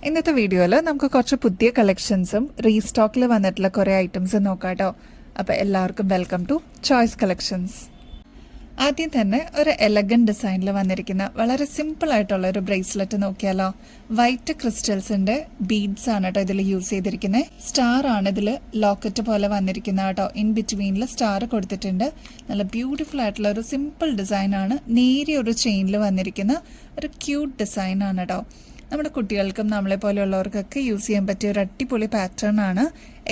ഇന്നത്തെ വീഡിയോയിൽ നമുക്ക് കുറച്ച് പുതിയ കളക്ഷൻസും റീസ്റ്റോക്കിൽ വന്നിട്ടുള്ള കുറേ ഐറ്റംസും നോക്കാം കേട്ടോ. അപ്പോൾ എല്ലാവർക്കും വെൽക്കം ടു ചോയ്സ് കളക്ഷൻസ്. ആദ്യം തന്നെ ഒരു എലഗൻറ്റ് ഡിസൈനിൽ വന്നിരിക്കുന്ന വളരെ സിമ്പിൾ ആയിട്ടുള്ള ഒരു ബ്രേസ്ലെറ്റ് നോക്കിയാലോ. വൈറ്റ് ക്രിസ്റ്റൽസിന്റെ ബീഡ്സ് ആണ് കേട്ടോ ഇതിൽ യൂസ് ചെയ്തിരിക്കുന്നത്. സ്റ്റാർ ആണ് ഇതിൽ ലോക്കറ്റ് പോലെ വന്നിരിക്കുന്നത് കേട്ടോ. ഇൻ ബിറ്റ്വീനിൽ സ്റ്റാർ കൊടുത്തിട്ടുണ്ട്. നല്ല ബ്യൂട്ടിഫുൾ ആയിട്ടുള്ള ഒരു സിമ്പിൾ ഡിസൈൻ ആണ്. നേരിയ ഒരു ചെയിനിൽ വന്നിരിക്കുന്ന ഒരു ക്യൂട്ട് ഡിസൈൻ ആണ് കേട്ടോ. നമ്മുടെ കുട്ടികൾക്കും നമ്മളെ പോലെയുള്ളവർക്കൊക്കെ യൂസ് ചെയ്യാൻ പറ്റിയ ഒരു അടിപൊളി പാറ്റേൺ ആണ്.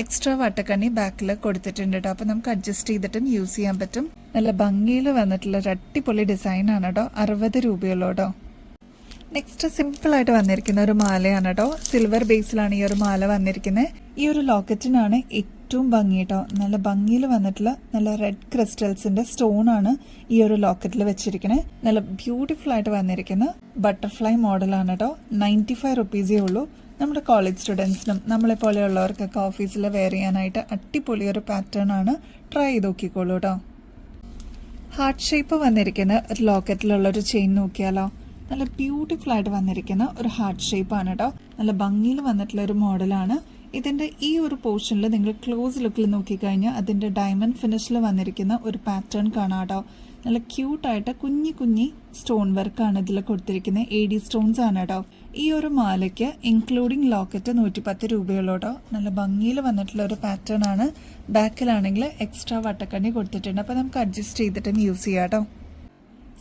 എക്സ്ട്രാ വട്ടക്കണ്ണി ബാക്കിൽ കൊടുത്തിട്ടുണ്ട് കേട്ടോ. അപ്പോൾ നമുക്ക് അഡ്ജസ്റ്റ് ചെയ്തിട്ടും യൂസ് ചെയ്യാൻ പറ്റും. നല്ല ഭംഗിയിൽ വന്നിട്ടുള്ള ഒരു അടിപൊളി ഡിസൈൻ ആണ് കേട്ടോ. 60 രൂപയുള്ളൂ കേട്ടോ. നെക്സ്റ്റ് സിമ്പിളായിട്ട് വന്നിരിക്കുന്ന ഒരു മാലയാണ് കേട്ടോ. സിൽവർ ബേസിലാണ് ഈ ഒരു മാല വന്നിരിക്കുന്നത്. ഈ ഒരു ലോക്കറ്റിനാണ് ഏറ്റവും ഭംഗി കേട്ടോ. നല്ല ഭംഗിയിൽ വന്നിട്ടുള്ള നല്ല റെഡ് ക്രിസ്റ്റൽസിന്റെ സ്റ്റോൺ ആണ് ഈ ഒരു ലോക്കറ്റിൽ വെച്ചിരിക്കുന്നത്. നല്ല ബ്യൂട്ടിഫുൾ ആയിട്ട് വന്നിരിക്കുന്ന ബട്ടർഫ്ലൈ മോഡലാണ് കേട്ടോ. 95 റുപ്പീസേ ഉള്ളൂ. നമ്മുടെ കോളേജ് സ്റ്റുഡൻസിനും നമ്മളെ പോലെയുള്ളവർക്കൊക്കെ ഓഫീസിൽ വെയർ ചെയ്യാനായിട്ട് അടിപൊളി ഒരു പാറ്റേൺ ആണ്. ട്രൈ ചെയ്ത് നോക്കിക്കോളൂ കേട്ടോ. ഹാർട്ട് ഷേപ്പ് വന്നിരിക്കുന്ന ഒരു ലോക്കറ്റിലുള്ള ഒരു ചെയിൻ നോക്കിയാലോ. നല്ല ബ്യൂട്ടിഫുൾ ആയിട്ട് വന്നിരിക്കുന്ന ഒരു ഹാർട്ട് ഷേപ്പ് ആണ് കേട്ടോ. നല്ല ഭംഗിയിൽ വന്നിട്ടുള്ള ഒരു മോഡലാണ്. ഇതിന്റെ ഈ ഒരു പോർഷനിൽ നിങ്ങൾ ക്ലോസ് ലുക്കിൽ നോക്കിക്കഴിഞ്ഞാൽ അതിന്റെ ഡയമണ്ട് ഫിനിഷിൽ വന്നിരിക്കുന്ന ഒരു പാറ്റേൺ കാണാം കേട്ടോ. നല്ല ക്യൂട്ടായിട്ട് കുഞ്ഞി സ്റ്റോൺ വർക്കാണ് ഇതിൽ കൊടുത്തിരിക്കുന്നത്. AD സ്റ്റോൺസ് ആണ് കേട്ടോ. ഈ ഒരു മാലയ്ക്ക് ഇൻക്ലൂഡിങ് ലോക്കറ്റ് 110 രൂപയുള്ളൂ കേട്ടോ. നല്ല ഭംഗിയിൽ വന്നിട്ടുള്ള ഒരു പാറ്റേൺ ആണ്. ബാക്കിലാണെങ്കിൽ എക്സ്ട്രാ വട്ടക്കണ്ണി കൊടുത്തിട്ടുണ്ട്. അപ്പോൾ നമുക്ക് അഡ്ജസ്റ്റ് ചെയ്തിട്ടും യൂസ് ചെയ്യാം കേട്ടോ.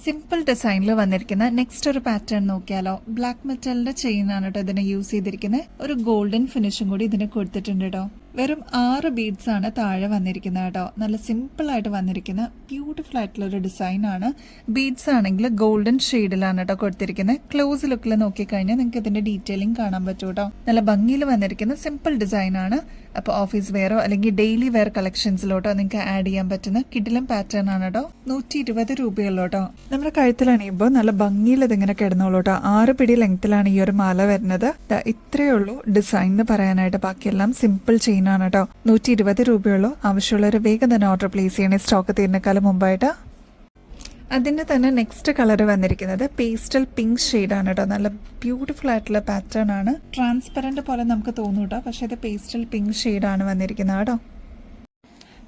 സിമ്പിൾ ഡിസൈനിൽ വന്നിരിക്കുന്ന നെക്സ്റ്റ് ഒരു പാറ്റേൺ നോക്കിയാലോ. ബ്ലാക്ക് മെറ്റലിന്റെ ചെയിൻ ആണ് കേട്ടോ ഇതിനെ യൂസ് ചെയ്തിരിക്കുന്നത്. ഒരു ഗോൾഡൻ ഫിനിഷും കൂടി ഇതിന് കൊടുത്തിട്ടുണ്ട് കേട്ടോ. വെറും 6 ബീഡ്സ് ആണ് താഴെ വന്നിരിക്കുന്നത് കേട്ടോ. നല്ല സിമ്പിൾ ആയിട്ട് വന്നിരിക്കുന്ന ബ്യൂട്ടിഫുൾ ആയിട്ടുള്ള ഒരു ഡിസൈൻ ആണ്. ബീഡ്സ് ആണെങ്കിൽ ഗോൾഡൻ ഷെയ്ഡിലാണ് കേട്ടോ കൊടുത്തിരിക്കുന്നത്. ക്ലോസ് ലുക്കിൽ നോക്കിക്കഴിഞ്ഞാൽ നിങ്ങൾക്ക് ഇതിന്റെ ഡീറ്റെയിലിംഗ് കാണാൻ പറ്റും കേട്ടോ. നല്ല ഭംഗിയിൽ വന്നിരിക്കുന്ന സിമ്പിൾ ഡിസൈൻ ആണ്. അപ്പോൾ ഓഫീസ് വെയറോ അല്ലെങ്കിൽ ഡെയിലി വെയർ കളക്ഷൻസിലോട്ടോ നിങ്ങൾക്ക് ആഡ് ചെയ്യാൻ പറ്റുന്ന കിടിലം പാറ്റേൺ ആണ് കേട്ടോ. 120 രൂപയുള്ളൂ കേട്ടോ. നമ്മുടെ കഴുത്തിലണിയുമ്പോൾ നല്ല ഭംഗിയിൽ ഇതിങ്ങനെ കിടന്നോളൂ കേട്ടോ. 6 പിടി ലെങ്ത്തിലാണ് ഈ ഒരു മാല വരുന്നത്. ഇത്രയേ ഉള്ളൂ ഡിസൈൻ എന്ന് പറയാനായിട്ട്. ബാക്കിയെല്ലാം സിമ്പിൾ ചെയിൻ ആണ് കേട്ടോ. 120 രൂപയുള്ളൂ. ആവശ്യമുള്ളവർ വേഗം തന്നെ ഓർഡർ പ്ലേസ് ചെയ്യണേ, സ്റ്റോക്ക് തീരുന്നേക്കാളും മുമ്പായിട്ട്. അതിന്റെ തന്നെ നെക്സ്റ്റ് കളർ വന്നിരിക്കുന്നത് പേസ്റ്റൽ പിങ്ക് ഷെയ്ഡാണ് കേട്ടോ. നല്ല ബ്യൂട്ടിഫുൾ ആയിട്ടുള്ള പാറ്റേൺ ആണ്. ട്രാൻസ്പെറന്റ് പോലെ നമുക്ക് തോന്നും കേട്ടോ. പക്ഷെ ഇത് പേസ്റ്റൽ പിങ്ക് ഷെയ്ഡാണ് വന്നിരിക്കുന്നത് കേട്ടോ.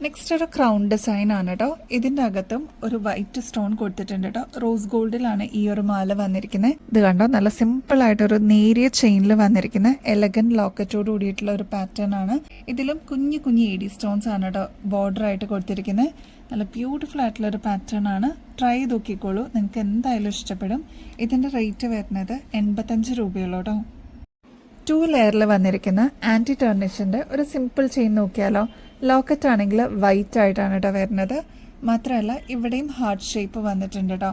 നെക്സ്റ്റ് ഒരു ക്രൗൺ ഡിസൈൻ ആണ് കേട്ടോ. ഇതിന്റെ അകത്തും ഒരു വൈറ്റ് സ്റ്റോൺ കൊടുത്തിട്ടുണ്ട് കേട്ടോ. റോസ് ഗോൾഡിലാണ് ഈ ഒരു മാല വന്നിരിക്കുന്നത്. ഇത് കണ്ടോ, നല്ല സിമ്പിൾ ആയിട്ട് ഒരു നേരിയ ചെയിനിൽ വന്നിരിക്കുന്ന എലഗന്റ് ലോക്കറ്റോട് കൂടിയിട്ടുള്ള ഒരു പാറ്റേൺ ആണ്. ഇതിലും കുഞ്ഞു AD സ്റ്റോൺസ് ആണ് കേട്ടോ ബോർഡർ ആയിട്ട് കൊടുത്തിരിക്കുന്നത്. നല്ല ബ്യൂട്ടിഫുൾ ആയിട്ടുള്ള ഒരു പാറ്റേൺ ആണ്. ട്രൈ ചെയ്ത് നോക്കിക്കോളൂ, നിങ്ങൾക്ക് എന്തായാലും ഇഷ്ടപ്പെടും. ഇതിന്റെ റേറ്റ് വരുന്നത് 85 രൂപയുള്ളൂ കേട്ടോ. 2 ലെയറിൽ വന്നിരിക്കുന്ന ആന്റി ടർണിഷിന്റെ ഒരു സിമ്പിൾ ചെയിൻ നോക്കിയാലോ. ലോക്കറ്റ് ആണെങ്കിൽ വൈറ്റ് ആയിട്ടാണ് കേട്ടോ വരുന്നത്. മാത്രമല്ല ഇവിടെയും ഹാർട്ട് ഷേപ്പ് വന്നിട്ടുണ്ട് കേട്ടോ.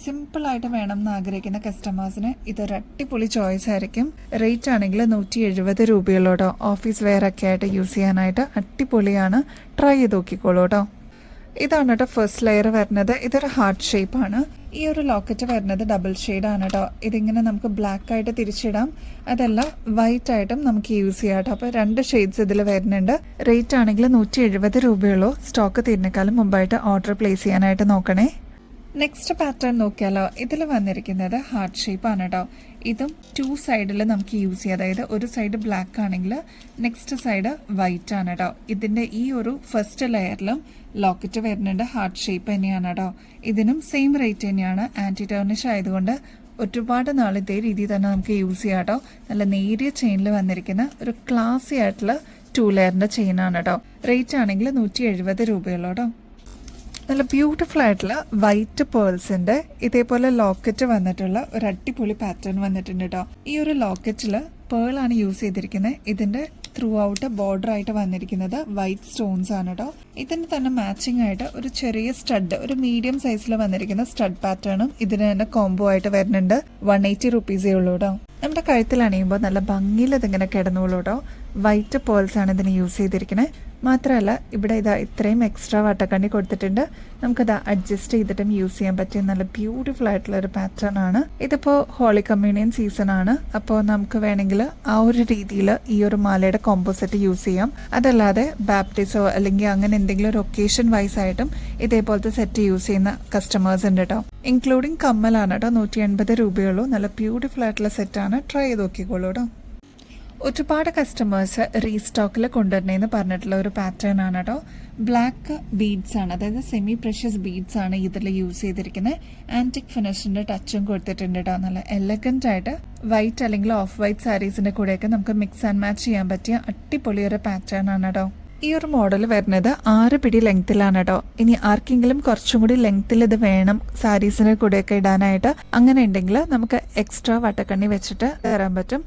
സിമ്പിൾ ആയിട്ട് വേണം എന്ന് ആഗ്രഹിക്കുന്ന കസ്റ്റമേഴ്സിന് ഇതൊരു അടിപൊളി ചോയ്സ് ആയിരിക്കും. റേറ്റ് ആണെങ്കിൽ 170 രൂപയുള്ളൂ കേട്ടോ. ഓഫീസ് വെയർ ഒക്കെ ആയിട്ട് യൂസ് ചെയ്യാനായിട്ട് അടിപൊളിയാണ്. ട്രൈ ചെയ്ത് നോക്കിക്കോളൂ കേട്ടോ. ഇതാണ് കേട്ടോ ഫസ്റ്റ് ലെയർ വരുന്നത്. ഇതൊരു ഹാർട്ട് ഷേപ്പ് ആണ്. ഈ ഒരു ലോക്കറ്റ് വരുന്നത് ഡബിൾ ഷെയ്ഡ് ആണ് കേട്ടോ. ഇതിങ്ങനെ നമുക്ക് ബ്ലാക്ക് ആയിട്ട് തിരിച്ചിടാം, അതല്ല വൈറ്റ് ആയിട്ടും നമുക്ക് യൂസ് ചെയ്യാം കേട്ടോ. അപ്പോൾ 2 ഷെയ്ഡ്സ് ഇതിൽ വരുന്നുണ്ട്. റേറ്റ് ആണെങ്കിൽ 170 രൂപയുള്ളൂ. സ്റ്റോക്ക് തീരുന്നേക്കാളും മുമ്പായിട്ട് ഓർഡർ പ്ലേസ് ചെയ്യാനായിട്ട് നോക്കണേ. നെക്സ്റ്റ് പാറ്റേൺ നോക്കിയാലോ. ഇതിൽ വന്നിരിക്കുന്നത് ഹാർട്ട് ഷേപ്പ് ആണ് കേട്ടോ. ഇതും 2 സൈഡിൽ നമുക്ക് യൂസ് ചെയ്യാം. അതായത് ഒരു സൈഡ് ബ്ലാക്ക് ആണെങ്കിൽ നെക്സ്റ്റ് സൈഡ് വൈറ്റ് ആണ് കേട്ടോ. ഇതിന്റെ ഈ ഒരു ഫസ്റ്റ് ലെയറിലും ലോക്കറ്റ് വരുന്നുണ്ട്. ഹാർട്ട് ഷേപ്പ് തന്നെയാണ് കേട്ടോ. ഇതിനും സെയിം റേറ്റ് തന്നെയാണ്. ആന്റി ടർണിഷ് ആയതുകൊണ്ട് ഒരുപാട് നാൾ ഇതേ രീതിയിൽ തന്നെ നമുക്ക് യൂസ് ചെയ്യാം കേട്ടോ. നല്ല നേരിയ ചെയിനിൽ വന്നിരിക്കുന്ന ഒരു ക്ലാസി ആയിട്ടുള്ള 2 ലെയറിന്റെ ചെയിൻ ആണ് കേട്ടോ. റേറ്റ് ആണെങ്കിൽ 170 രൂപയുള്ളൂ കേട്ടോ. നല്ല ബ്യൂട്ടിഫുൾ ആയിട്ടുള്ള വൈറ്റ് പേൾസിന്റെ ഇതേപോലെ ലോക്കറ്റ് വന്നിട്ടുള്ള ഒരു അടിപൊളി പാറ്റേൺ വന്നിട്ടുണ്ട് കേട്ടോ. ഈ ഒരു ലോക്കറ്റിൽ പേളാണ് യൂസ് ചെയ്തിരിക്കുന്നത്. ഇതിന്റെ ത്രൂ ഔട്ട് ബോർഡർ ആയിട്ട് വന്നിരിക്കുന്നത് വൈറ്റ് സ്റ്റോൺസ് ആണ് കേട്ടോ. ഇതിന് തന്നെ മാച്ചിങ് ആയിട്ട് ഒരു ചെറിയ സ്റ്റഡ്, ഒരു മീഡിയം സൈസിൽ വന്നിരിക്കുന്ന സ്റ്റഡ് പാറ്റേണും ഇതിന് തന്നെ കോംബോ ആയിട്ട് വരുന്നുണ്ട്. 180 റുപ്പീസേ ഉള്ളൂ കേട്ടോ. നമ്മുടെ കഴുത്തിൽ അണിയുമ്പോൾ നല്ല ഭംഗിയിൽ ഇതിങ്ങനെ കിടന്നുള്ളൂ കേട്ടോ. വൈറ്റ് പേൾസ് ആണ് ഇതിന് യൂസ് ചെയ്തിരിക്കുന്നത്. മാത്രമല്ല ഇവിടെ ഇതാ ഇത്രയും എക്സ്ട്രാ വട്ടക്കണ്ണി കൊടുത്തിട്ടുണ്ട്. നമുക്കത് അഡ്ജസ്റ്റ് ചെയ്തിട്ടും യൂസ് ചെയ്യാൻ പറ്റിയ നല്ല ബ്യൂട്ടിഫുൾ ആയിട്ടുള്ള ഒരു പാറ്റേൺ ആണ്. ഇതിപ്പോൾ ഹോളി കമ്മ്യൂണിയൻ സീസൺ ആണ്. അപ്പോൾ നമുക്ക് വേണമെങ്കിൽ ആ ഒരു രീതിയിൽ ഈ ഒരു മാലയുടെ കോമ്പോസെറ്റ് യൂസ് ചെയ്യാം. അതല്ലാതെ ബാപ്റ്റിസോ അല്ലെങ്കിൽ അങ്ങനെ എന്തെങ്കിലും ഒരു ഒക്കേഷൻ വൈസ് ആയിട്ടും ഇതേപോലത്തെ സെറ്റ് യൂസ് ചെയ്യുന്ന കസ്റ്റമേഴ്സ് ഉണ്ട് കേട്ടോ. ഇൻക്ലൂഡിങ് കമ്മലാണ് കേട്ടോ. 180 രൂപയുള്ളൂ. നല്ല ബ്യൂട്ടിഫുൾ ആയിട്ടുള്ള സെറ്റാണ്. ട്രൈ ചെയ്ത് നോക്കിക്കോളൂ കേട്ടോ. ഒരുപാട് കസ്റ്റമേഴ്സ് റീസ്റ്റോക്കിൽ കൊണ്ടുവരണമെന്ന് പറഞ്ഞിട്ടുള്ള ഒരു പാറ്റേൺ ആണ് കേട്ടോ. ബ്ലാക്ക് ബീഡ്സ് ആണ്, അതായത് സെമി പ്രഷ്യസ് ബീഡ്സ് ആണ് ഇതിൽ യൂസ് ചെയ്തിരിക്കുന്നത്. ആന്റിക് ഫിനിഷിന്റെ ടച്ചും കൊടുത്തിട്ടുണ്ട് കേട്ടോ. നല്ല എലഗന്റ് ആയിട്ട് വൈറ്റ് അല്ലെങ്കിൽ ഓഫ് വൈറ്റ് സാരീസിന്റെ കൂടെയൊക്കെ നമുക്ക് മിക്സ് ആൻഡ് മാച്ച് ചെയ്യാൻ പറ്റിയ അടിപൊളി ഒരു പാറ്റേൺ ആണ് കേട്ടോ. ഈ ഒരു മോഡൽ വരുന്നത് 6 പിടി ലെങ്ത്തിലാണ് കേട്ടോ. ഇനി ആർക്കെങ്കിലും കുറച്ചും കൂടി ലെങ്ത്തിൽ ഇത് വേണം സാരീസിന്റെ കൂടെയൊക്കെ ഇടാനായിട്ട്, അങ്ങനെ ഉണ്ടെങ്കിൽ നമുക്ക് എക്സ്ട്രാ വട്ടക്കണ്ണി വെച്ചിട്ട് തരാൻ പറ്റും.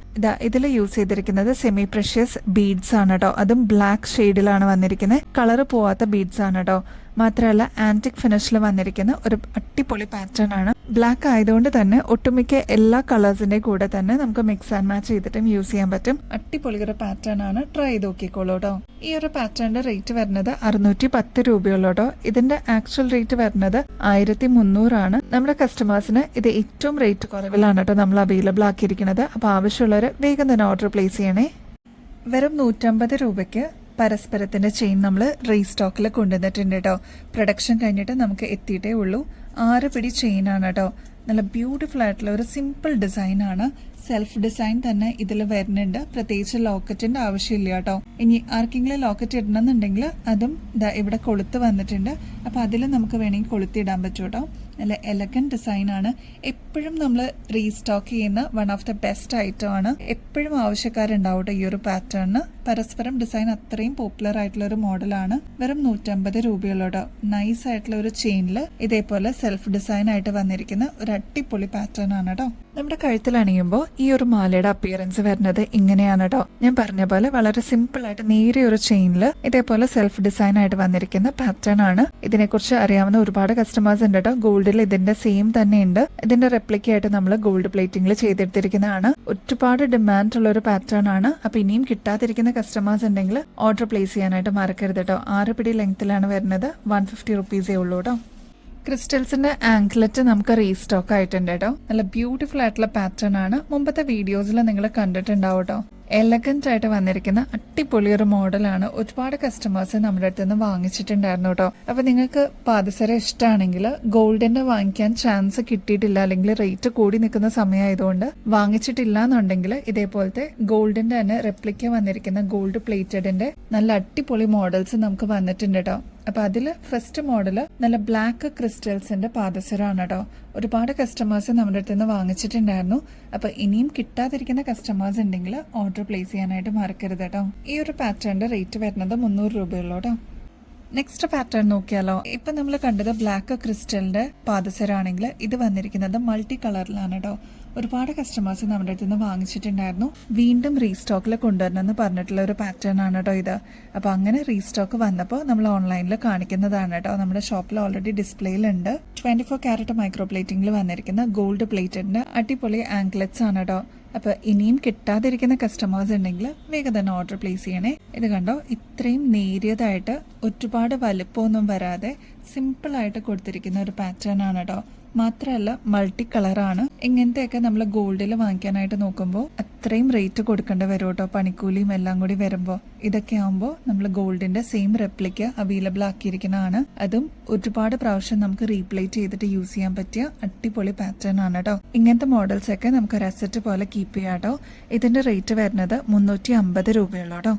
ഇതിൽ യൂസ് ചെയ്തിരിക്കുന്നത് സെമി പ്രഷ്യസ് ബീഡ്സ് ആണ് കേട്ടോ. അതും ബ്ലാക്ക് ഷെയ്ഡിലാണ് വന്നിരിക്കുന്നത്. കളർ പോവാത്ത ബീഡ്സ് ആണ് കേട്ടോ. മാത്രമല്ല ആന്റിക് ഫിനിഷിൽ വന്നിരിക്കുന്ന ഒരു അടിപൊളി പാറ്റേൺ ആണ്. ബ്ലാക്ക് ആയതുകൊണ്ട് തന്നെ ഒട്ടുമിക്ക എല്ലാ കളേഴ്സിന്റെ കൂടെ തന്നെ നമുക്ക് മിക്സ് ആൻഡ് മാച്ച് ചെയ്തിട്ടും യൂസ് ചെയ്യാൻ പറ്റും. അടിപൊളി ഒരു പാറ്റേൺ ആണ്, ട്രൈ ചെയ്ത് നോക്കിക്കോളൂ കേട്ടോ. ഈ ഒരു പാറ്റേണിന്റെ റേറ്റ് വരുന്നത് 610 രൂപയുള്ളൂ കേട്ടോ. ഇതിന്റെ ആക്ച്വൽ റേറ്റ് വരുന്നത് 1300 ആണ്. നമ്മുടെ കസ്റ്റമേഴ്സിന് ഇത് ഏറ്റവും റേറ്റ് കുറവിലാണ് കേട്ടോ നമ്മൾ അവൈലബിൾ ആക്കിയിരിക്കുന്നത്. അപ്പൊ ആവശ്യമുള്ളവർ വേഗം തന്നെ ഓർഡർ പ്ലേസ് ചെയ്യണേ. വെറും 150 രൂപയ്ക്ക് പരസ്പരത്തിന്റെ ചെയിൻ നമ്മൾ റീസ്റ്റോക്കിൽ കൊണ്ടുവന്നിട്ടുണ്ട് കേട്ടോ. പ്രൊഡക്ഷൻ കഴിഞ്ഞിട്ട് നമുക്ക് എത്തിയിട്ടേ ഉള്ളൂ. 6 പിടി ചെയിൻ ആണ് കേട്ടോ. നല്ല ബ്യൂട്ടിഫുൾ ആയിട്ടുള്ള ഒരു സിമ്പിൾ ഡിസൈൻ ആണ്. സെൽഫ് ഡിസൈൻ തന്നെ ഇതിൽ വരുന്നുണ്ട്. പ്രത്യേകിച്ച് ലോക്കറ്റിന്റെ ആവശ്യമില്ല കേട്ടോ. ഇനി ആർക്കെങ്കിലും ലോക്കറ്റ് ഇടണമെന്നുണ്ടെങ്കിൽ അതും ഇവിടെ കൊളുത്ത് വന്നിട്ടുണ്ട്. അപ്പൊ അതിൽ നമുക്ക് വേണമെങ്കിൽ കൊളുത്തിടാൻ പറ്റും കേട്ടോ. നല്ല എലഗന്റ് ഡിസൈൻ ആണ്. എപ്പോഴും നമ്മൾ റീസ്റ്റോക്ക് ചെയ്യുന്ന one of the best item ആണ്. എപ്പോഴും ആവശ്യക്കാരുണ്ടാവും കേട്ടോ ഈ ഒരു പാറ്റേണിന്. പരസ്പരം ഡിസൈൻ അത്രയും പോപ്പുലർ ആയിട്ടുള്ള ഒരു മോഡലാണ്. വെറും 150 രൂപയുള്ളൂ കേട്ടോ. നൈസ് ആയിട്ടുള്ള ഒരു ചെയിനിൽ ഇതേപോലെ സെൽഫ് ഡിസൈൻ ആയിട്ട് വന്നിരിക്കുന്ന ഒരു അടിപൊളി പാറ്റേൺ ആണ് കേട്ടോ. നമ്മുടെ കഴുത്തിൽ അണിയുമ്പോൾ ഈ ഒരു മാലയുടെ അപ്പിയറൻസ് വരുന്നത് ഇങ്ങനെയാണ് കേട്ടോ. ഞാൻ പറഞ്ഞ പോലെ വളരെ സിമ്പിൾ ആയിട്ട് നേരിയ ഒരു ചെയിനിൽ ഇതേപോലെ സെൽഫ് ഡിസൈൻ ആയിട്ട് വന്നിരിക്കുന്ന പാറ്റേൺ ആണ്. ഇതിനെക്കുറിച്ച് അറിയാവുന്ന ഒരുപാട് കസ്റ്റമേഴ്സ് ഉണ്ട് കേട്ടോ. ഗോൾഡിൽ ഇതിന്റെ സെയിം തന്നെ ഉണ്ട്. ഇതിന്റെ റെപ്ലിക്ക ആയിട്ട് നമ്മൾ ഗോൾഡ് പ്ലേറ്റിംഗിൽ ചെയ്തെടുത്തിരിക്കുന്നതാണ്. ഒരുപാട് ഡിമാൻഡ് ഉള്ള ഒരു പാറ്റേൺ ആണ്. അപ്പൊ ഇനിയും കിട്ടാതിരിക്കുന്ന കസ്റ്റമേഴ്സ് ഉണ്ടെങ്കിൽ ഓർഡർ പ്ലേസ് ചെയ്യാനായിട്ട് മറക്കരുത് കേട്ടോ. 6 പിടി ലെങ്ത്തിലാണ് വരുന്നത്. 150 റുപ്പീസേ ഉള്ളൂ കേട്ടോ. ക്രിസ്റ്റൽസിന്റെ ആങ്ക്ലെറ്റ് നമുക്ക് റീസ്റ്റോക്ക് ആയിട്ടുണ്ട് കേട്ടോ. നല്ല ബ്യൂട്ടിഫുൾ ആയിട്ടുള്ള പാറ്റേൺ ആണ്. മുമ്പത്തെ വീഡിയോസിൽ നിങ്ങൾ കണ്ടിട്ടുണ്ടാവും കേട്ടോ. എലഗന്റ് ആയിട്ട് വന്നിരിക്കുന്ന അടിപൊളി ഒരു മോഡലാണ്. ഒരുപാട് കസ്റ്റമേഴ്സ് നമ്മുടെ അടുത്ത് നിന്ന് വാങ്ങിച്ചിട്ടുണ്ടായിരുന്നു കേട്ടോ. അപ്പൊ നിങ്ങൾക്ക് പാദസര ഇഷ്ടമാണെങ്കിൽ ഗോൾഡിന്റെ വാങ്ങിക്കാൻ ചാൻസ് കിട്ടിയിട്ടില്ല, അല്ലെങ്കിൽ റേറ്റ് കൂടി നിൽക്കുന്ന സമയമായതുകൊണ്ട് വാങ്ങിച്ചിട്ടില്ല എന്നുണ്ടെങ്കിൽ ഇതേപോലത്തെ ഗോൾഡിന്റെ തന്നെ റെപ്ലിക്ക വന്നിരിക്കുന്ന ഗോൾഡ് പ്ലേറ്റഡിന്റെ നല്ല അടിപൊളി മോഡൽസ് നമുക്ക് വന്നിട്ടുണ്ട് കേട്ടോ. അപ്പൊ അതില് ഫസ്റ്റ് മോഡല് നല്ല ബ്ലാക്ക് ക്രിസ്റ്റൽസിന്റെ പാദസരമാണ് കേട്ടോ. ഒരുപാട് കസ്റ്റമേഴ്സ് നമ്മുടെ അടുത്ത് നിന്ന് വാങ്ങിച്ചിട്ടുണ്ടായിരുന്നു. അപ്പൊ ഇനിയും കിട്ടാതിരിക്കുന്ന കസ്റ്റമേഴ്സ് ഉണ്ടെങ്കിൽ ഓർഡർ പ്ലേസ് ചെയ്യാനായിട്ട് മറക്കരുത് കേട്ടോ. ഈ ഒരു പാറ്റേണിന്റെ റേറ്റ് വരുന്നത് 300 രൂപയുള്ളൂ കേട്ടോ. നെക്സ്റ്റ് പാറ്റേൺ നോക്കിയാലോ. ഇപ്പൊ നമ്മൾ കണ്ടത് ബ്ലാക്ക് ക്രിസ്റ്റലിന്റെ പാദസരാണെങ്കിൽ ഇത് വന്നിരിക്കുന്നത് മൾട്ടി കളറിലാണ് കേട്ടോ. ഒരുപാട് കസ്റ്റമേഴ്സ് നമ്മുടെ അടുത്ത് നിന്ന് വാങ്ങിച്ചിട്ടുണ്ടായിരുന്നു. വീണ്ടും റീസ്റ്റോക്കിൽ കൊണ്ടുവരണമെന്ന് പറഞ്ഞിട്ടുള്ള ഒരു പാറ്റേൺ ആണ് കേട്ടോ ഇത്. അപ്പൊ അങ്ങനെ റീസ്റ്റോക്ക് വന്നപ്പോൾ നമ്മൾ ഓൺലൈനിൽ കാണിക്കുന്നതാണ് കേട്ടോ. നമ്മുടെ ഷോപ്പിൽ ഓൾറെഡി ഡിസ്പ്ലേയിലുണ്ട്. 24 ക്യാരറ്റ് മൈക്രോ പ്ലേറ്റിംഗിൽ വന്നിരിക്കുന്ന ഗോൾഡ് പ്ലേറ്റഡിന്റെ അടിപൊളി ആങ്ക്ലെറ്റ്സ് ആണ് കേട്ടോ. അപ്പൊ ഇനിയും കിട്ടാതിരിക്കുന്ന കസ്റ്റമേഴ്സ് ഉണ്ടെങ്കിൽ വേഗം തന്നെ ഓർഡർ പ്ലേസ് ചെയ്യണേ. ഇത് കണ്ടോ, ഇത്രയും നേരിയതായിട്ട് ഒരുപാട് വലുപ്പമൊന്നും വരാതെ സിമ്പിൾ ആയിട്ട് കൊടുത്തിരിക്കുന്ന ഒരു പാറ്റേൺ ആണ് കേട്ടോ. മാത്രമല്ല മൾട്ടി കളറാണ്. ഇങ്ങനത്തെയൊക്കെ നമ്മൾ ഗോൾഡിൽ വാങ്ങിക്കാനായിട്ട് നോക്കുമ്പോൾ അത്രയും റേറ്റ് കൊടുക്കേണ്ടി വരും കേട്ടോ. പണിക്കൂലിയും എല്ലാം കൂടി വരുമ്പോൾ ഇതൊക്കെ ആകുമ്പോൾ നമ്മൾ ഗോൾഡിന്റെ സെയിം റെപ്ലിക്ക അവൈലബിൾ ആക്കിയിരിക്കുന്നതാണ്. അതും ഒരുപാട് പ്രാവശ്യം നമുക്ക് റീപ്ലേറ്റ് ചെയ്തിട്ട് യൂസ് ചെയ്യാൻ പറ്റിയ അടിപൊളി പാറ്റേൺ ആണ് കേട്ടോ. ഇങ്ങനത്തെ മോഡൽസ് ഒക്കെ നമുക്ക് ഒരു അസറ്റ് പോലെ കീപ്പ് ചെയ്യാം കേട്ടോ. ഇതിന്റെ റേറ്റ് വരുന്നത് 350 രൂപയുള്ളൂ കേട്ടോ.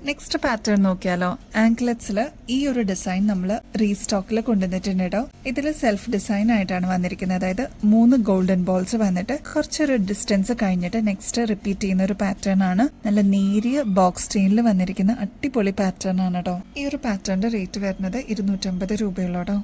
നെക്സ്റ്റ് പാറ്റേൺ നോക്കിയാലോ. ആങ്ക്ലെറ്റ്സിൽ ഈ ഒരു ഡിസൈൻ നമ്മൾ റീസ്റ്റോക്കിൽ കൊണ്ടുവന്നിട്ടുണ്ട് കേട്ടോ. ഇതിൽ സെൽഫ് ഡിസൈൻ ആയിട്ടാണ് വന്നിരിക്കുന്നത്. അതായത് 3 ഗോൾഡൻ ബോൾസ് വന്നിട്ട് കുറച്ചൊരു ഡിസ്റ്റൻസ് കഴിഞ്ഞിട്ട് നെക്സ്റ്റ് റിപ്പീറ്റ് ചെയ്യുന്ന ഒരു പാറ്റേൺ ആണ്. നല്ല നേരിയ ബോക്സ് ചെയിനിൽ വന്നിരിക്കുന്ന അടിപൊളി പാറ്റേൺ ആണ് കേട്ടോ. ഈ ഒരു പാറ്റേണിന്റെ റേറ്റ് വരുന്നത് 250 രൂപയുള്ളൂ കേട്ടോ.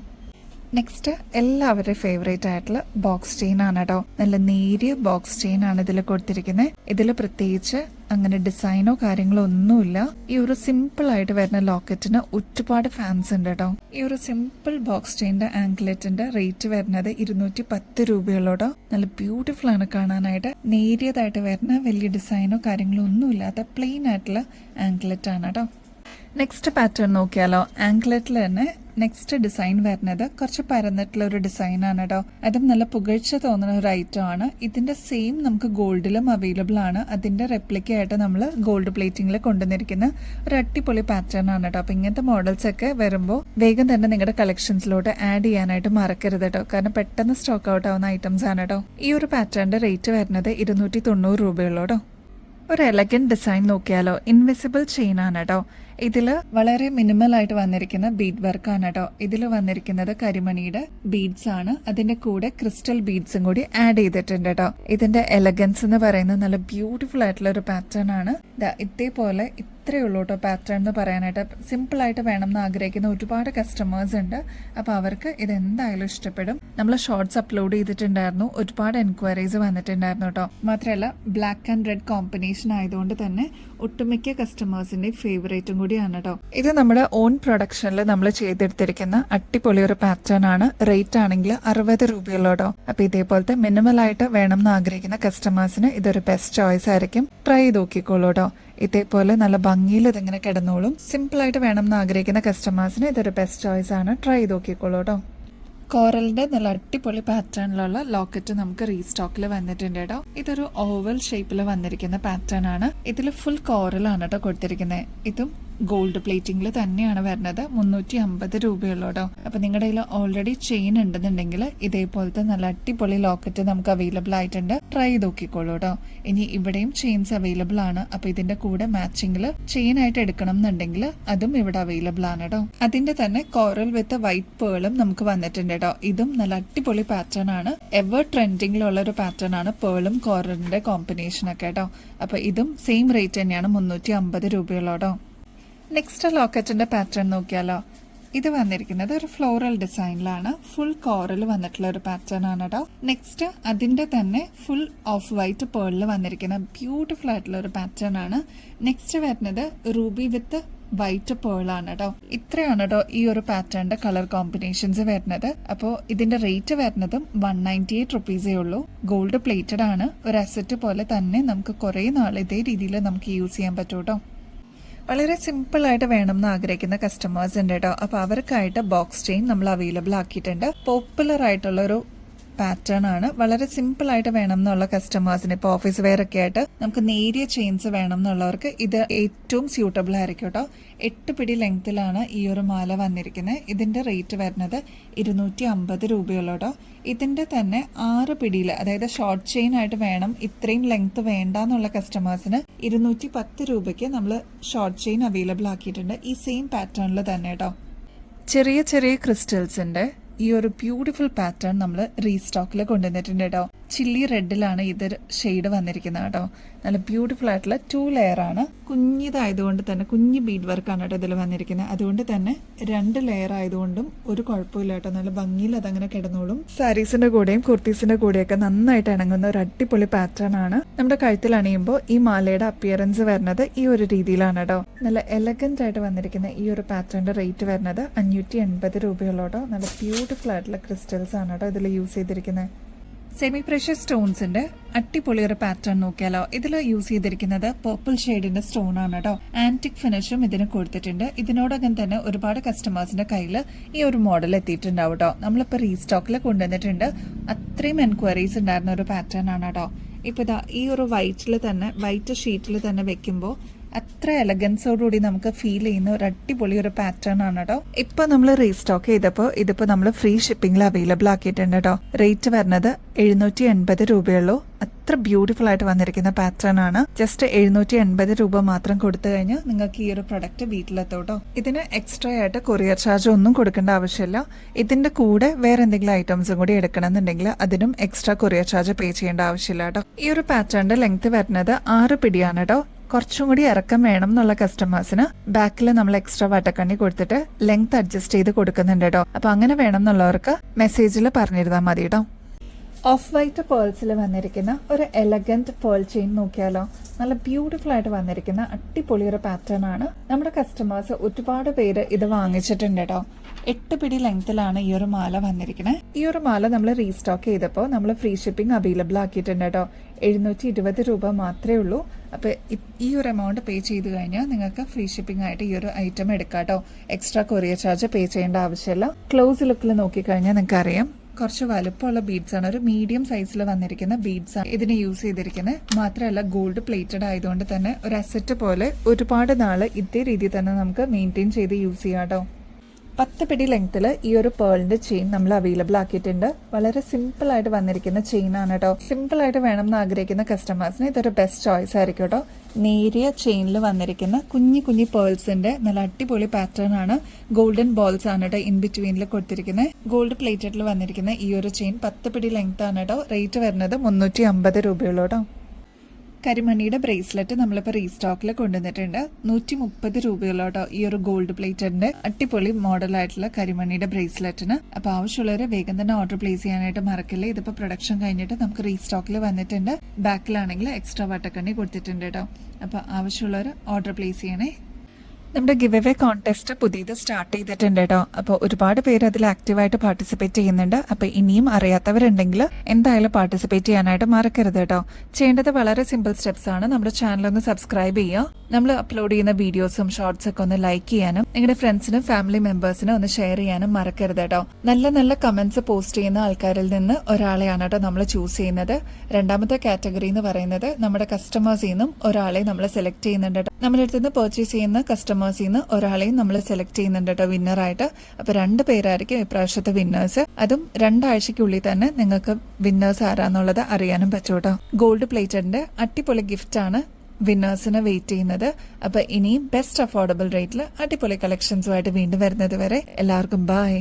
നെക്സ്റ്റ് എല്ലാവരുടെയും ഫേവറേറ്റ് ആയിട്ടുള്ള ബോക്സ് ചെയിൻ ആണ് കേട്ടോ. നല്ല നേരിയ ബോക്സ് ചെയിൻ ആണ് ഇതിൽ കൊടുത്തിരിക്കുന്നത്. ഇതിൽ പ്രത്യേകിച്ച് അങ്ങനെ ഡിസൈനോ കാര്യങ്ങളോ ഒന്നുമില്ല. ഈ ഒരു സിമ്പിൾ ആയിട്ട് വരുന്ന ലോക്കറ്റിന് ഒരുപാട് ഫാൻസ് ഉണ്ട് കേട്ടോ. ഈ ഒരു സിമ്പിൾ ബോക്സ് ചെയിന്റെ ആങ്ക്ലെറ്റിന്റെ റേറ്റ് വരുന്നത് 210 രൂപയുള്ളൂ കേട്ടോ. നല്ല ബ്യൂട്ടിഫുൾ ആണ് കാണാനായിട്ട്. നേരിയതായിട്ട് വരുന്ന വലിയ ഡിസൈനോ കാര്യങ്ങളോ ഒന്നും ഇല്ലാത്ത പ്ലെയിൻ ആയിട്ടുള്ള ആങ്ക്ലെറ്റ് ആണ് കേട്ടോ. നെക്സ്റ്റ് പാറ്റേൺ നോക്കിയാലോ. ആങ്ക്ലെറ്റിൽ തന്നെ നെക്സ്റ്റ് ഡിസൈൻ വരുന്നത് കുറച്ച് പരന്നിട്ടുള്ള ഒരു ഡിസൈൻ ആണ് കേട്ടോ. അതും നല്ല പുകഴ്ച തോന്നുന്ന ഒരു ഐറ്റം ആണ്. ഇതിന്റെ സെയിം നമുക്ക് ഗോൾഡിലും അവൈലബിൾ ആണ്. അതിന്റെ റെപ്ലിക്ക ആയിട്ട് നമ്മൾ ഗോൾഡ് പ്ലേറ്റിംഗിൽ കൊണ്ടുവന്നിരിക്കുന്ന ഒരു അടിപൊളി പാറ്റേൺ ആണ് കേട്ടോ. അപ്പൊ ഇങ്ങനത്തെ മോഡൽസ് ഒക്കെ വരുമ്പോൾ വേഗം തന്നെ നിങ്ങളുടെ കളക്ഷൻസിലോട്ട് ആഡ് ചെയ്യാനായിട്ട് മറക്കരുത് കേട്ടോ. കാരണം പെട്ടെന്ന് സ്റ്റോക്ക് ഔട്ട് ആവുന്ന ഐറ്റംസ് ആണ് കേട്ടോ. ഈ ഒരു പാറ്റേണിന്റെ റേറ്റ് വരുന്നത് 290 രൂപയുള്ളൂ കേട്ടോ. ഒരു എലഗന്റ് ഡിസൈൻ നോക്കിയാലോ, ഇൻവിസിബിൾ ചെയിൻ ആണ് കേട്ടോ. ഇതിൽ വളരെ മിനിമൽ ആയിട്ട് വന്നിരിക്കുന്ന ബീഡ് വർക്ക് ആണ് കേട്ടോ. ഇതിൽ വന്നിരിക്കുന്നത് കരിമണിയുടെ ബീഡ്സ് ആണ്, അതിന്റെ കൂടെ ക്രിസ്റ്റൽ ബീഡ്സും കൂടി ആഡ് ചെയ്തിട്ടുണ്ട് കേട്ടോ. ഇതിന്റെ എലഗൻസ് എന്ന് പറയുന്നത് നല്ല ബ്യൂട്ടിഫുൾ ആയിട്ടുള്ള ഒരു പാറ്റേൺ ആണ്. ഇതേപോലെ ഇത്രയേ ഉള്ളൂ കേട്ടോ പാറ്റേൺ എന്ന് പറയാനായിട്ട്. സിമ്പിൾ ആയിട്ട് വേണം എന്ന് ആഗ്രഹിക്കുന്ന ഒരുപാട് കസ്റ്റമേഴ്സ് ഉണ്ട്. അപ്പൊ അവർക്ക് ഇത് എന്തായാലും ഇഷ്ടപ്പെടും. നമ്മൾ ഷോർട്സ് അപ്ലോഡ് ചെയ്തിട്ടുണ്ടായിരുന്നു, ഒരുപാട് എൻക്വയറീസ് വന്നിട്ടുണ്ടായിരുന്നു കേട്ടോ. മാത്രമല്ല ബ്ലാക്ക് ആൻഡ് റെഡ് കോമ്പിനേഷൻ ആയതുകൊണ്ട് തന്നെ ഒട്ടുമിക്ക കസ്റ്റമേഴ്സിന്റെ ഫേവറേറ്റും കൂടിയാണ് കേട്ടോ. ഇത് നമ്മുടെ ഓൺ പ്രൊഡക്ഷനിൽ നമ്മൾ ചെയ്തെടുത്തിരിക്കുന്ന അടിപൊളി ഒരു പാറ്റേൺ ആണ്. റേറ്റ് ആണെങ്കിൽ 60 രൂപയുള്ളൂ കേട്ടോ. അപ്പൊ ഇതേപോലത്തെ മിനിമൽ ആയിട്ട് വേണം എന്ന് ആഗ്രഹിക്കുന്ന കസ്റ്റമേഴ്സിന് ഇതൊരു ബെസ്റ്റ് ചോയ്സ് ആയിരിക്കും. ട്രൈ ചെയ്ത് നോക്കിക്കോളൂ കേട്ടോ. ഇതേപോലെ നല്ല ഭംഗിയിൽ ഇതിങ്ങനെ കിടന്നോളും. സിമ്പിൾ ആയിട്ട് വേണം എന്ന് ആഗ്രഹിക്കുന്ന കസ്റ്റമേഴ്സിന് ഇതൊരു ബെസ്റ്റ് ചോയ്സ് ആണ്. ട്രൈ ചെയ്ത് നോക്കിക്കോളൂ കേട്ടോ. കോറലിന്റെ നല്ല അടിപൊളി പാറ്റേണിലുള്ള ലോക്കറ്റ് നമുക്ക് റീസ്റ്റോക്കിൽ വന്നിട്ടുണ്ട് കേട്ടോ. ഇതൊരു ഓവൽ ഷേപ്പിൽ വന്നിരിക്കുന്ന പാറ്റേൺ ആണ്. ഇതിൽ ഫുൾ കോറലാണ് കേട്ടോ കൊടുത്തിരിക്കുന്നത്. ഇതും ഗോൾഡ് പ്ലേറ്റിംഗിൽ തന്നെയാണ് വരുന്നത്. 350 രൂപയുള്ളൂ കേട്ടോ. അപ്പൊ നിങ്ങളുടെ കയ്യിൽ ഓൾറെഡി ചെയിൻ ഉണ്ടെന്നുണ്ടെങ്കിൽ ഇതേപോലത്തെ നല്ല അടിപൊളി ലോക്കറ്റ് നമുക്ക് അവൈലബിൾ ആയിട്ടുണ്ട്. ട്രൈ ചെയ്ത് നോക്കിക്കോളൂ കേട്ടോ. ഇനി ഇവിടെയും ചെയിൻസ് അവൈലബിൾ ആണ്. അപ്പൊ ഇതിന്റെ കൂടെ മാച്ചിങ്ങിൽ ചെയിൻ ആയിട്ട് എടുക്കണം എന്നുണ്ടെങ്കിൽ അതും ഇവിടെ അവൈലബിൾ ആണ് കേട്ടോ. അതിന്റെ തന്നെ കോറൽ വിത്ത് വൈറ്റ് പേളും നമുക്ക് വന്നിട്ടുണ്ട് കേട്ടോ. ഇതും നല്ല അടിപൊളി പാറ്റേൺ ആണ്. എവർ ട്രെൻഡിങ്ങിലുള്ള ഒരു പാറ്റേൺ ആണ് പേളും കോറലിന്റെ കോമ്പിനേഷൻ ഒക്കെ കേട്ടോ. അപ്പൊ ഇതും സെയിം റേറ്റ് തന്നെയാണ്, 350 രൂപയുള്ളൂ കേട്ടോ. നെക്സ്റ്റ് ലോക്കറ്റിന്റെ പാറ്റേൺ നോക്കിയാലോ. ഇത് വന്നിരിക്കുന്നത് ഒരു ഫ്ലോറൽ ഡിസൈനിലാണ്. ഫുൾ കോറൽ വന്നിട്ടുള്ള ഒരു പാറ്റേൺ ആണ് കേട്ടോ. നെക്സ്റ്റ് അതിന്റെ തന്നെ ഫുൾ ഓഫ് വൈറ്റ് പേളിൽ വന്നിരിക്കുന്ന ബ്യൂട്ടിഫുൾ ആയിട്ടുള്ള ഒരു പാറ്റേൺ ആണ്. നെക്സ്റ്റ് വരുന്നത് റൂബി വിത്ത് വൈറ്റ് പേളാണ് കേട്ടോ. ഇത്രയാണ് കേട്ടോ ഈ ഒരു പാറ്റേണിന്റെ കളർ കോമ്പിനേഷൻസ് വരുന്നത്. അപ്പോൾ ഇതിന്റെ റേറ്റ് വരുന്നതും 198 റുപ്പീസേ ഉള്ളൂ. ഗോൾഡ് പ്ലേറ്റഡ് ആണ്. ഒരു അസറ്റ് പോലെ തന്നെ നമുക്ക് കുറെ നാൾ ഇതേ രീതിയിൽ നമുക്ക് യൂസ് ചെയ്യാൻ പറ്റും കേട്ടോ. വളരെ സിമ്പിൾ ആയിട്ട് വേണം എന്ന് ആഗ്രഹിക്കുന്ന കസ്റ്റമേഴ്സ് ഉണ്ട് കേട്ടോ. അപ്പൊ അവർക്കായിട്ട് ബോക്സ് ചെയിൻ നമ്മൾ അവൈലബിൾ ആക്കിയിട്ടുണ്ട്. പോപ്പുലർ ആയിട്ടുള്ള ഒരു പാറ്റേൺ ആണ്. വളരെ സിമ്പിൾ ആയിട്ട് വേണം എന്നുള്ള കസ്റ്റമേഴ്സിന്, ഇപ്പോൾ ഓഫീസ് വെയർ ഒക്കെ ആയിട്ട് നമുക്ക് നേരിയ ചെയിൻസ് വേണം എന്നുള്ളവർക്ക് ഇത് ഏറ്റവും സ്യൂട്ടബിൾ ആയിരിക്കും കേട്ടോ. 8 പിടി ലെങ്ത്തിലാണ് ഈ ഒരു മാല വന്നിരിക്കുന്നത്. ഇതിന്റെ റേറ്റ് വരുന്നത് 250 രൂപയുള്ളൂ കേട്ടോ. ഇതിന്റെ തന്നെ 6 പിടിയിൽ, അതായത് ഷോർട്ട് ചെയിൻ ആയിട്ട് വേണം, ഇത്രയും ലെങ്ത് വേണ്ട എന്നുള്ള കസ്റ്റമേഴ്സിന് 210 രൂപയ്ക്ക് നമ്മൾ ഷോർട്ട് ചെയിൻ അവൈലബിൾ ആക്കിയിട്ടുണ്ട്. ഈ സെയിം പാറ്റേണിൽ തന്നെ കേട്ടോ. ചെറിയ ചെറിയ ക്രിസ്റ്റൽസിന്റെ ഈ ഒരു ബ്യൂട്ടിഫുൾ പാറ്റേൺ നമ്മൾ റീസ്റ്റോക്കിൽ കൊണ്ടുവന്നിട്ടുണ്ട് കേട്ടോ. ചില്ലി റെഡിലാണ് ഇത് ഷെയ്ഡ് വന്നിരിക്കുന്നത് കേട്ടോ. നല്ല ബ്യൂട്ടിഫുൾ ആയിട്ടുള്ള 2 ലെയർ ആണ്. കുഞ്ഞിതായതുകൊണ്ട് തന്നെ കുഞ്ഞ് ബീഡ് വർക്കാണ് കേട്ടോ ഇതിൽ വന്നിരിക്കുന്നത്. അതുകൊണ്ട് തന്നെ 2 ലെയർ ആയതുകൊണ്ടും ഒരു കുഴപ്പമില്ല കേട്ടോ. നല്ല ഭംഗിയിൽ അതങ്ങനെ കിടന്നോളും. സാരീസിന്റെ കൂടെയും കുർത്തീസിന്റെ കൂടെയൊക്കെ നന്നായിട്ട് ഇണങ്ങുന്ന ഒരു അടിപൊളി പാറ്റേൺ ആണ്. നമ്മുടെ കഴുത്തിൽ അണിയുമ്പോൾ ഈ മാലയുടെ അപ്പിയറൻസ് വരുന്നത് ഈ ഒരു രീതിയിലാണ് കേട്ടോ. നല്ല എലഗന്റ് ആയിട്ട് വന്നിരിക്കുന്ന ഈ ഒരു പാറ്റേണിന്റെ റേറ്റ് വരുന്നത് 580 രൂപയുള്ളൂ കേട്ടോ. നല്ല ബ്യൂട്ടിഫുൾ ആയിട്ടുള്ള ക്രിസ്റ്റൽസ് ആണ് കേട്ടോ ഇതിൽ യൂസ് ചെയ്തിരിക്കുന്നത്. സെമി പ്രഷ്യസ് സ്റ്റോൺസിന്റെ അടിപൊളി ഒരു പാറ്റേൺ നോക്കിയാലോ. ഇതിൽ യൂസ് ചെയ്തിരിക്കുന്നത് പർപ്പിൾ ഷെയ്ഡിന്റെ സ്റ്റോൺ ആണ് കേട്ടോ. ആന്റിക് ഫിനിഷും ഇതിന് കൊടുത്തിട്ടുണ്ട്. ഇതിനോടകം തന്നെ ഒരുപാട് കസ്റ്റമേഴ്സിന്റെ കയ്യിൽ ഈ ഒരു മോഡൽ എത്തിയിട്ടുണ്ടാവും കേട്ടോ. നമ്മളിപ്പോൾ റീസ്റ്റോക്കിൽ കൊണ്ടുവന്നിട്ടുണ്ട്. അത്രയും എൻക്വയറീസ് ഉണ്ടായിരുന്ന ഒരു പാറ്റേൺ ആണ് കേട്ടോ. ഇപ്പൊ ഇതാ ഈ ഒരു വൈറ്റ് ഷീറ്റിൽ തന്നെ വെക്കുമ്പോൾ അത്ര എലഗൻസോടുകൂടി നമുക്ക് ഫീൽ ചെയ്യുന്ന ഒരു അടിപൊളി ഒരു പാറ്റേൺ ആണ് കേട്ടോ. ഇപ്പൊ നമ്മൾ റീസ്റ്റോക്ക് ചെയ്തപ്പോൾ ഇതിപ്പോ നമ്മൾ ഫ്രീ ഷിപ്പിംഗിൽ അവൈലബിൾ ആക്കിയിട്ടുണ്ട് കേട്ടോ. റേറ്റ് വരുന്നത് 780 രൂപയുള്ളൂ. അത്ര ബ്യൂട്ടിഫുൾ ആയിട്ട് വന്നിരിക്കുന്ന പാറ്റേൺ ആണ്. ജസ്റ്റ് 780 രൂപ മാത്രം കൊടുത്തു കഴിഞ്ഞാൽ നിങ്ങൾക്ക് ഈ ഒരു പ്രൊഡക്റ്റ് വീട്ടിലെത്തോട്ടോ. ഇതിന് എക്സ്ട്രാ ആയിട്ട് കൊറിയർ ചാർജ് ഒന്നും കൊടുക്കേണ്ട ആവശ്യമില്ല. ഇതിന്റെ കൂടെ വേറെ എന്തെങ്കിലും ഐറ്റംസും കൂടി എടുക്കണമെന്നുണ്ടെങ്കിൽ അതിനും എക്സ്ട്രാ കൊറിയർ ചാർജ് പേ ചെയ്യേണ്ട ആവശ്യമില്ല കേട്ടോ. ഈ ഒരു പാറ്റേണിന്റെ ലെങ്ത് വരുന്നത് 6 പിടിയാണ് കേട്ടോ. കുറച്ചും കൂടി ഇറക്കം വേണം എന്നുള്ള കസ്റ്റമേഴ്സിന് ബാക്കിൽ നമ്മൾ എക്സ്ട്രാ വട്ടക്കണ്ണി കൊടുത്തിട്ട് ലെങ്ത് അഡ്ജസ്റ്റ് ചെയ്ത് കൊടുക്കുന്നുണ്ട് കേട്ടോ. അപ്പൊ അങ്ങനെ വേണം എന്നുള്ളവർക്ക് മെസ്സേജിൽ പറഞ്ഞിരുന്നാൽ മതി കേട്ടോ. ഓഫ് വൈറ്റ് പേൾസിൽ വന്നിരിക്കുന്ന ഒരു എലഗന്റ് പേൾ ചെയിൻ നോക്കിയാലോ. നല്ല ബ്യൂട്ടിഫുൾ ആയിട്ട് വന്നിരിക്കുന്ന അടിപൊളി ഒരു പാറ്റേൺ ആണ്. നമ്മുടെ കസ്റ്റമേഴ്സ് ഒരുപാട് പേര് ഇത് വാങ്ങിച്ചിട്ടുണ്ട് കേട്ടോ. 8 പിടി ലെങ്ത്തിലാണ് ഈ ഒരു മാല വന്നിരിക്കുന്നത്. ഈ ഒരു മാല നമ്മൾ റീസ്റ്റോക്ക് ചെയ്തപ്പോൾ നമ്മൾ ഫ്രീ ഷിപ്പിംഗ് അവൈലബിൾ ആക്കിയിട്ടുണ്ട് കേട്ടോ. 720 രൂപ മാത്രമേ ഉള്ളൂ. അപ്പൊ ഈ ഒരു എമൗണ്ട് പേ ചെയ്ത് കഴിഞ്ഞാൽ നിങ്ങൾക്ക് ഫ്രീ ഷിപ്പിംഗ് ആയിട്ട് ഈ ഒരു ഐറ്റം എടുക്കാം കേട്ടോ. എക്സ്ട്രാ കൊറിയർ ചാർജ് പേ ചെയ്യേണ്ട ആവശ്യമില്ല. ക്ലോസ് ലുക്കിൽ നോക്കിക്കഴിഞ്ഞാൽ നിങ്ങൾക്ക് അറിയാം കുറച്ച് വലുപ്പമുള്ള ബീഡ്സ് ആണ്. ഒരു മീഡിയം സൈസിൽ വന്നിരിക്കുന്ന ബീഡ്സ് ആണ് ഇതിന് യൂസ് ചെയ്തിരിക്കുന്നത്. മാത്രമല്ല ഗോൾഡ് പ്ലേറ്റഡ് ആയതുകൊണ്ട് തന്നെ ഒരു അസറ്റ് പോലെ ഒരുപാട് നാള് ഇതേ രീതിയിൽ തന്നെ നമുക്ക് മെയിൻറ്റെയിൻ ചെയ്ത് യൂസ് ചെയ്യാം കേട്ടോ. 10 പിടി ലെങ്ത്തിൽ ഈ ഒരു പേളിന്റെ ചെയിൻ നമ്മൾ അവൈലബിൾ ആക്കിയിട്ടുണ്ട്. വളരെ സിമ്പിൾ ആയിട്ട് വന്നിരിക്കുന്ന ചെയിൻ ആണ് കേട്ടോ. സിമ്പിൾ ആയിട്ട് വേണം എന്ന് ആഗ്രഹിക്കുന്ന കസ്റ്റമേഴ്സിന് ഇതൊരു ബെസ്റ്റ് ചോയ്സ് ആയിരിക്കും കേട്ടോ. നേരിയ ചെയിനിൽ വന്നിരിക്കുന്ന കുഞ്ഞി കുഞ്ഞി പേൾസിന്റെ നല്ല അടിപൊളി പാറ്റേൺ ആണ്. ഗോൾഡൻ ബോൾസ് ആണ് കേട്ടോ ഇൻ ബിറ്റ്വീനിൽ കൊടുത്തിരിക്കുന്നത്. ഗോൾഡ് പ്ലേറ്റഡിൽ വന്നിരിക്കുന്ന ഈ ഒരു ചെയിൻ 10 പിടി ലെങ്ത് ആണ് കേട്ടോ. റേറ്റ് വരുന്നത് 350 രൂപയുള്ളൂ കേട്ടോ. കരിമണിയുടെ ബ്രേസ്ലെറ്റ് നമ്മളിപ്പോൾ റീസ്റ്റോക്കിൽ കൊണ്ടുവന്നിട്ടുണ്ട്. 130 രൂപയുള്ളൂ കേട്ടോ ഈ ഒരു ഗോൾഡ് പ്ലേറ്റഡിന്റെ അടിപൊളി മോഡലായിട്ടുള്ള കരിമണിയുടെ ബ്രേസ്ലെറ്റിന്. അപ്പോൾ ആവശ്യമുള്ളവർ വേഗം തന്നെ ഓർഡർ പ്ലേസ് ചെയ്യാനായിട്ട് മറക്കില്ലേ. ഇതിപ്പോൾ പ്രൊഡക്ഷൻ കഴിഞ്ഞിട്ട് നമുക്ക് റീസ്റ്റോക്കിൽ വന്നിട്ടുണ്ട്. ബാക്കിലാണെങ്കിൽ എക്സ്ട്രാ വട്ടക്കണ്ണി കൊടുത്തിട്ടുണ്ട് കേട്ടോ. അപ്പോൾ ആവശ്യമുള്ളവർ ഓർഡർ പ്ലേസ് ചെയ്യണേ. നമ്മുടെ ഗിവ് അവേ കോൺടെസ്റ്റ് പുതിയത് സ്റ്റാർട്ട് ചെയ്തിട്ടുണ്ട് കേട്ടോ. അപ്പോൾ ഒരുപാട് പേര് അതിൽ ആക്റ്റീവായിട്ട് പാർട്ടിസിപ്പേറ്റ് ചെയ്യുന്നുണ്ട്. അപ്പോൾ ഇനിയും അറിയാത്തവരുണ്ടെങ്കിൽ എന്തായാലും പാർട്ടിസിപ്പേറ്റ് ചെയ്യാനായിട്ട് മറക്കരുത് കേട്ടോ. ചെയ്യേണ്ടത് വളരെ സിമ്പിൾ സ്റ്റെപ്സ് ആണ്. നമ്മുടെ ചാനൽ ഒന്ന് സബ്സ്ക്രൈബ് ചെയ്യുക. നമ്മൾ അപ്ലോഡ് ചെയ്യുന്ന വീഡിയോസും ഷോർട്സ് ഒക്കെ ഒന്ന് ലൈക്ക് ചെയ്യാനും നിങ്ങളുടെ ഫ്രണ്ട്സിനും ഫാമിലി മെമ്പേഴ്സിനും ഒന്ന് ഷെയർ ചെയ്യാനും മറക്കരുത് കേട്ടോ. നല്ല നല്ല കമന്റ്സ് പോസ്റ്റ് ചെയ്യുന്ന ആൾക്കാരിൽ നിന്ന് ഒരാളെയാണ് കേട്ടോ നമ്മൾ ചൂസ് ചെയ്യുന്നത്. രണ്ടാമത്തെ കാറ്റഗറി എന്ന് പറയുന്നത് നമ്മുടെ കസ്റ്റമേഴ്സിൽ നിന്നും ഒരാളെ നമ്മൾ സെലക്ട് ചെയ്യുന്നുണ്ട് കേട്ടോ. നമ്മുടെ അടുത്ത് നിന്ന് പർച്ചേസ് ചെയ്യുന്ന കസ്റ്റമേഴ്സിൽ നിന്ന് ഒരാളെയും നമ്മൾ സെലക്ട് ചെയ്യുന്നുണ്ട് കേട്ടോ വിന്നറായിട്ട്. അപ്പൊ 2 പേരായിരിക്കും ഇപ്രാവശ്യത്തെ വിന്നേഴ്സ്. അതും 2 ആഴ്ചയ്ക്കുള്ളിൽ തന്നെ നിങ്ങൾക്ക് വിന്നേഴ്സ് ആരാന്നുള്ളത് അറിയാനും പറ്റും കേട്ടോ. ഗോൾഡ് പ്ലേറ്റഡിന്റെ അടിപൊളി ഗിഫ്റ്റ് ആണ് വിന്നേഴ്സിന് വെയിറ്റ് ചെയ്യുന്നത്. അപ്പൊ ഇനിയും ബെസ്റ്റ് അഫോർഡബിൾ റേറ്റിൽ അടിപൊളി കളക്ഷൻസുമായിട്ട് വീണ്ടും വരുന്നത് വരെ എല്ലാവർക്കും ബൈ.